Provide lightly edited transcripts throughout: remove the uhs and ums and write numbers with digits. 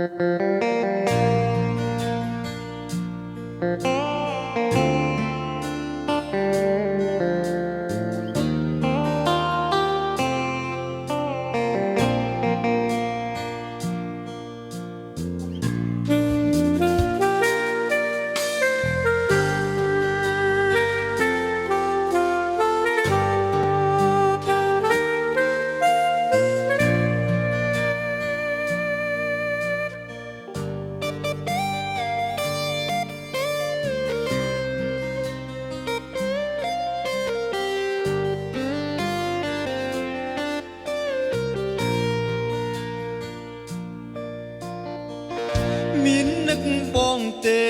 ាននឹកបងទេ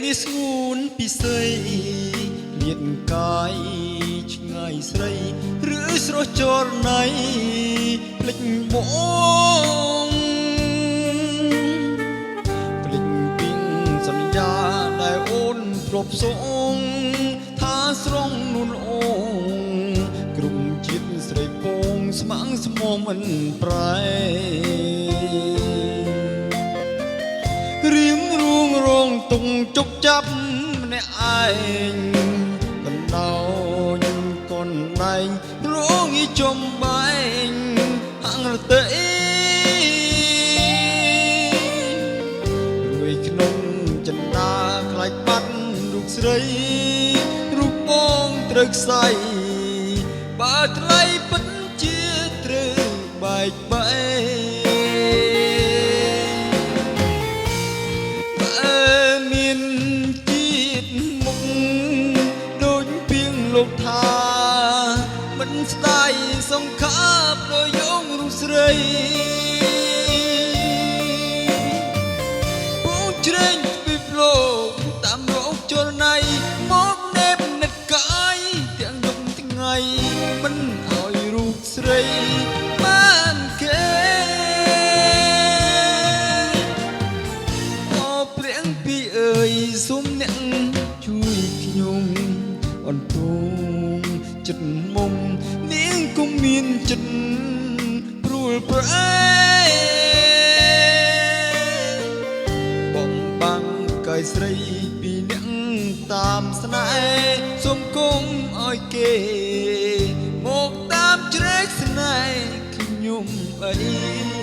មានស្ងួនពិសីមានកាយឆ្ងាយស្រីឬស្រស់ចរណៃភ្លេចបងភ្លេចពីងសន្យាដែលអូនធ្លាប់សងថាស្រងនួនអូនគ្រប់ជាតិស្រីពងស្មាំងស្មមមិនប្រែរៀមរួងរងទុងជុកចាប់ម្នាក់ឯងកណ្ដោញកូនណែងរងីចំបែងហាងរទេរួយក្នុងចិន្តាខ្លាចបាត់រូបស្រីរូបបងត្រូវខ្សែបើថ្លៃពិតជាត្រូវបែកបែលោកថាមិនស្ដាយសង្ខាបដោយយងរូបស្រីពូជ្រែងពីផ្លោកតាមរកចលណៃមកនេបនិតកាយទាំងយប់ថ្ងៃមិនឲ្យរូបស្រីបានគេអរព្រាំងពីអើយសុំអ្នកជួយខ្ញុំអន្ទងចិត្តមុំនាងគុំមានចិត្តព្រួលប្រែបំបាំងកាយស្រីពីអ្នកតាមស្នេហ៍សុំគុំឲ្យគេមកតាមជ្រែកស្នេហ៍ខ្ញុំអី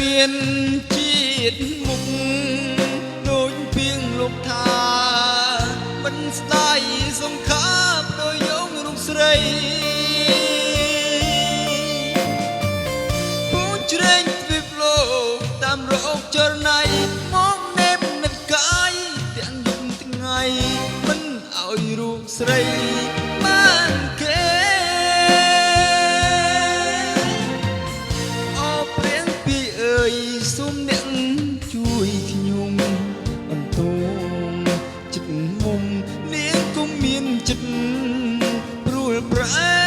មានជាតិមុខដូចពីងលោកថាមិនស្ដាយសង្ខាបដោយយងរូបស្រីពូជ្រែងពីផ្លោកតាមរកចរណៃមកនេបនិតកាយទាំងយប់ថ្ងៃមិនឲ្យរូបស្រីបានគេសុំអ្នកជួយខ្ញុំអន្ទងចិត្តមុំនាងគុំមានចិត្តព្រួលប្រែ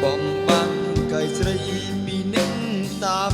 បំបាំងកាយស្រីពីអ្នកតាម